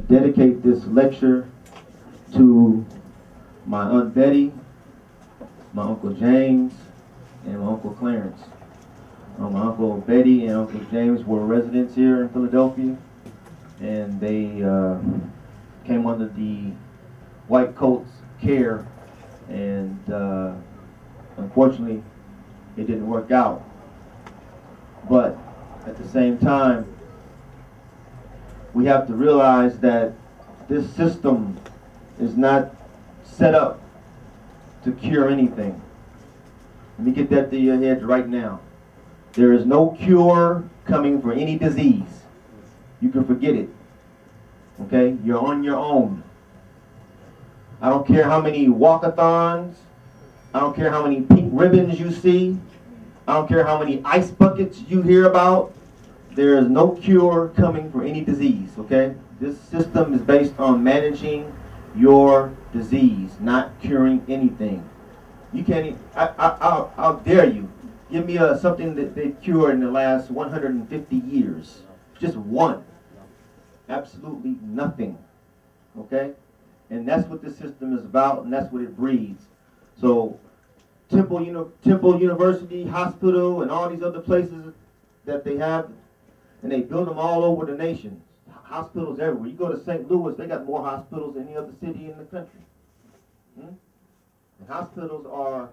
dedicate this lecture to my Aunt Betty, my Uncle James, and my Uncle Clarence. My Uncle Betty and Uncle James were residents here in Philadelphia, and they came under the white coats' care, and unfortunately it didn't work out. But at the same time, we have to realize that this system is not set up to cure anything. Let me get that to your head right now. There is no cure coming for any disease. You can forget it. Okay? You're on your own. I don't care how many walkathons. I don't care how many pink ribbons you see. I don't care how many ice buckets you hear about. There is no cure coming for any disease. Okay? This system is based on managing your disease, not curing anything. You can't. I'll dare you. Give me something that they cured in the last 150 years. Just one. Absolutely nothing. Okay? And that's what this system is about, and that's what it breeds. So, Temple University Hospital and all these other places that they have, and they build them all over the nation. Hospitals everywhere. You go to St. Louis, they got more hospitals than any other city in the country. And hospitals are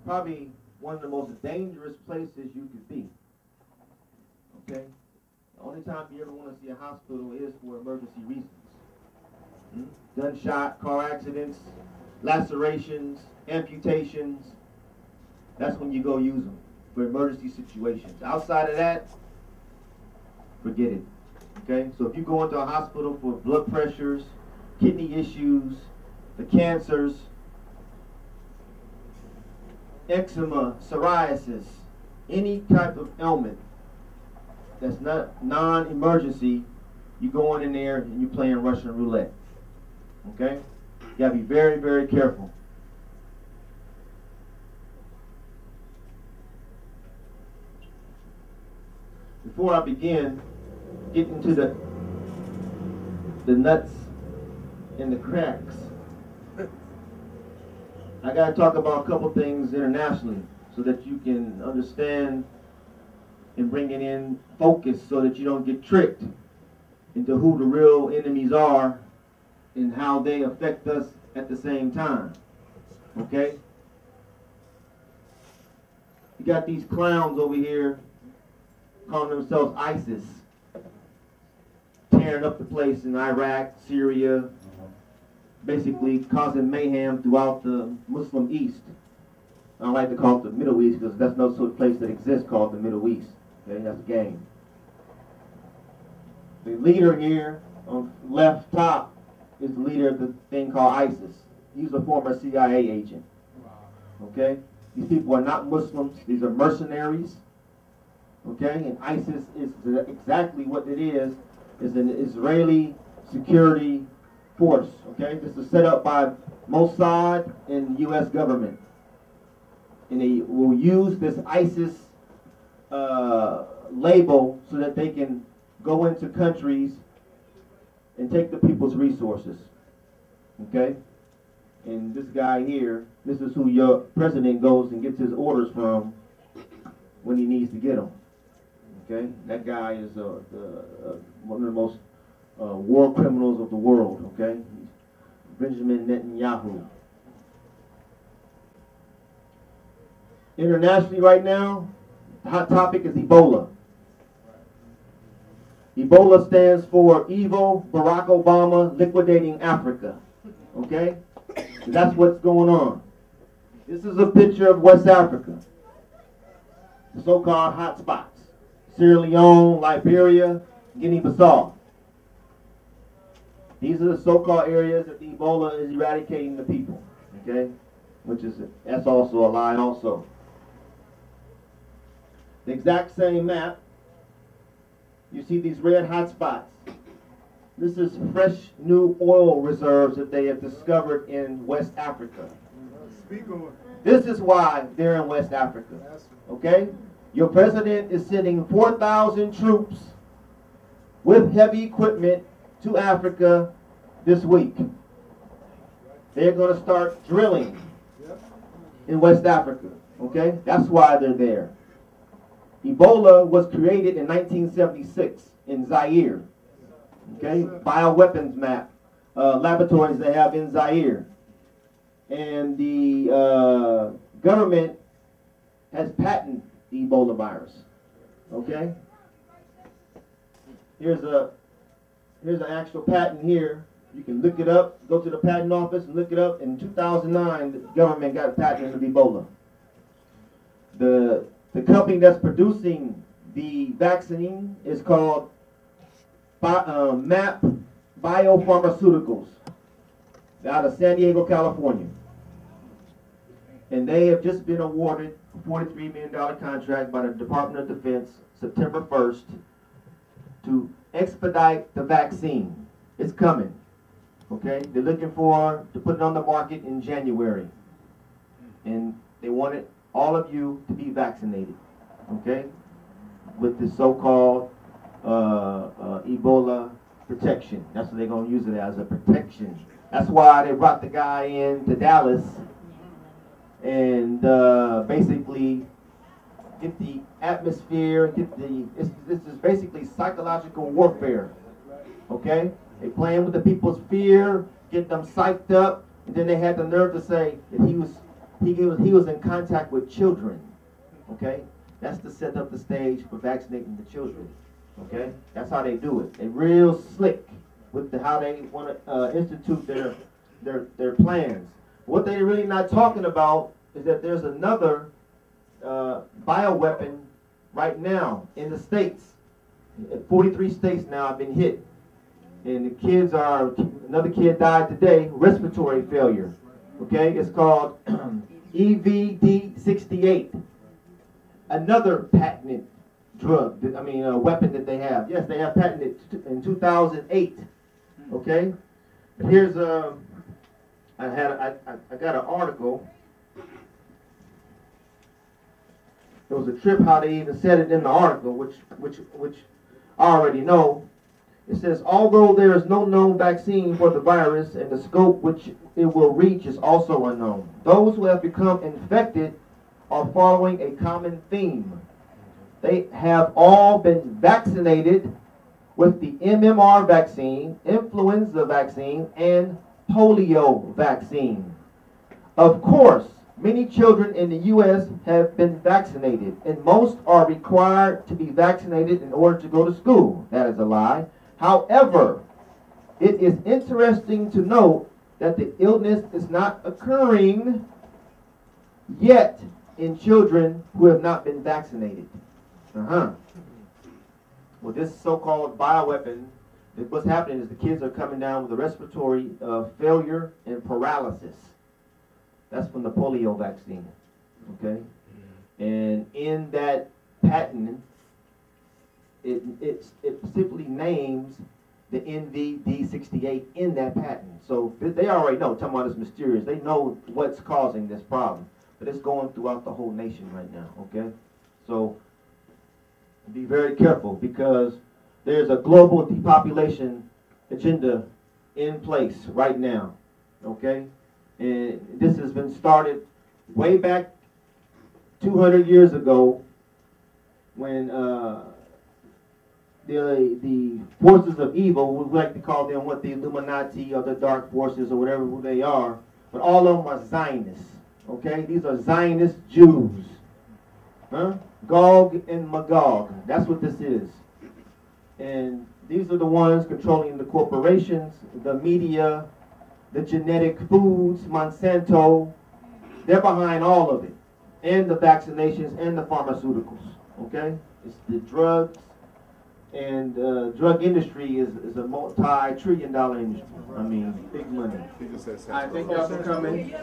probably one of the most dangerous places you could be. Okay? The only time you ever want to see a hospital is for emergency reasons. Gunshot, car accidents, lacerations, amputations. That's when you go use them for emergency situations. Outside of that, forget it. Okay? So if you go into a hospital for blood pressures, kidney issues, the cancers, eczema, psoriasis, any type of ailment that's not non-emergency, you go in there and you're playing Russian roulette. Okay? You gotta be very, very careful. Before I begin, get into the nuts and the cracks, I got to talk about a couple things internationally so that you can understand and bring it in focus so that you don't get tricked into who the real enemies are and how they affect us at the same time. Okay? You got these clowns over here calling themselves ISIS, tearing up the place in Iraq, Syria, basically causing mayhem throughout the Muslim East. I don't like to call it the Middle East because that's no sort of place that exists called the Middle East. Okay, that's a game. The leader here on left top is the leader of the thing called ISIS. He's a former CIA agent. Okay? These people are not Muslims. These are mercenaries. Okay? And ISIS is exactly what it is an Israeli security force. Okay? This is set up by Mossad and the U.S. government. And they will use this ISIS label so that they can go into countries and take the people's resources. Okay? And this guy here, this is who your president goes and gets his orders from when he needs to get them. Okay? That guy is one of the most war criminals of the world. Okay? Benjamin Netanyahu. Internationally right now, the hot topic is Ebola. Ebola stands for Evil Barack Obama Liquidating Africa. Okay? So that's what's going on. This is a picture of West Africa. The so-called hot spots. Sierra Leone, Liberia, Guinea-Bissau. These are the so-called areas that the Ebola is eradicating the people. Okay? That's also a lie also. The exact same map. You see these red hot spots. This is fresh new oil reserves that they have discovered in West Africa. This is why they're in West Africa. Okay? Your president is sending 4,000 troops with heavy equipment to Africa this week. They're going to start drilling in West Africa. Okay? That's why they're there. Ebola was created in 1976 in Zaire. Okay? Bioweapons laboratories they have in Zaire. And the government has patented the Ebola virus. Okay? Here's an actual patent here. You can look it up, go to the patent office and look it up. In 2009, the government got a patent of Ebola. The company that's producing the vaccine is called MAP Biopharmaceuticals out of San Diego, California. And they have just been awarded a $43 million contract by the Department of Defense September 1st to expedite the vaccine. It's coming. Okay? They're looking to put it on the market in January. And they wanted all of you to be vaccinated. Okay? With the so-called Ebola protection. That's what they're going to use it as, a protection. That's why they brought the guy in to Dallas and basically get the atmosphere, this is basically psychological warfare. Okay? They playing with the people's fear, get them psyched up, and then they had the nerve to say that he was in contact with children. Okay? That's to set up the stage for vaccinating the children. Okay? That's how they do it. They're real slick with how they want to institute their plans. What they're really not talking about is that there's another bioweapon right now in the states. 43 states now have been hit. And another kid died today, respiratory failure. Okay, it's called EVD-68. Another patented weapon that they have. Yes, they have patented in 2008. Okay, but here's I got an article. It was a trip how they even said it in the article, which I already know. It says, although there is no known vaccine for the virus and the scope which it will reach is also unknown, those who have become infected are following a common theme. They have all been vaccinated with the MMR vaccine, influenza vaccine, and polio vaccine. Of course, many children in the U.S. have been vaccinated, and most are required to be vaccinated in order to go to school. That is a lie. However, it is interesting to note that the illness is not occurring yet in children who have not been vaccinated. Well, this so-called bioweapon, what's happening is the kids are coming down with a respiratory failure and paralysis. That's from the polio vaccine. Okay? And in that patent, it specifically names the NVD-68 in that patent. So they already know, talking about it's mysterious. They know what's causing this problem. But it's going throughout the whole nation right now, okay? So be very careful because there's a global depopulation agenda in place right now, okay? And this has been started way back 200 years ago when the forces of evil, we like to call them what, the Illuminati or the dark forces or whatever who they are, but all of them are Zionists, okay? These are Zionist Jews. Gog and Magog, that's what this is. And these are the ones controlling the corporations, the media, the genetic foods, Monsanto. They're behind all of it. And the vaccinations and the pharmaceuticals, okay? It's the drugs. And drug industry is a multi-trillion-dollar industry. I mean, big money. I thank y'all for coming.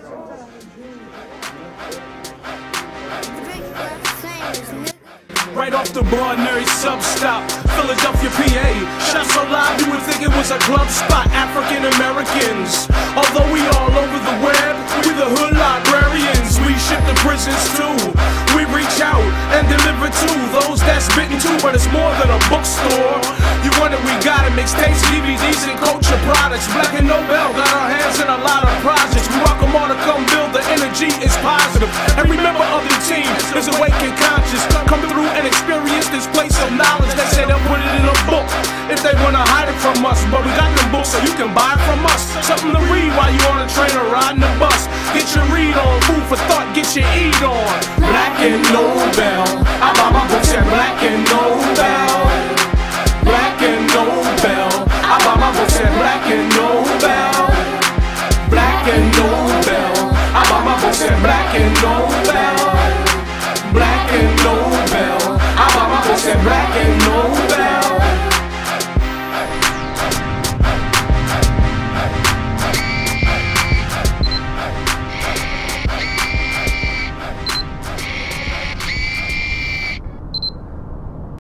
Right off the Barnary sub-stop, Philadelphia, PA. Shot so loud you would think it was a club spot. African Americans, although we all over the web, we the hood librarians. We shipped to prisons too. We reach out and deliver to those that's bitten too, but it's more than a bookstore. You want it, we got it. Mixtapes, DVDs, and culture products. Black and Nobel got our hands in a lot of projects. We welcome all to come build. The energy is positive. Every member of the team is awake and conscious. Come through and experience this place of knowledge. They say they'll put it in a book if they wanna hide it from us, but we got them books so you can buy it from us. Something to read while you on a train or riding a bus. Get your read on, food for thought, get your eat on. Black and Nobel, I buy my books at Black and Nobel. Black and Nobel, I buy my books at Black and Nobel. Black and Nobel, I buy my books at Black and Nobel. Black and Nobel.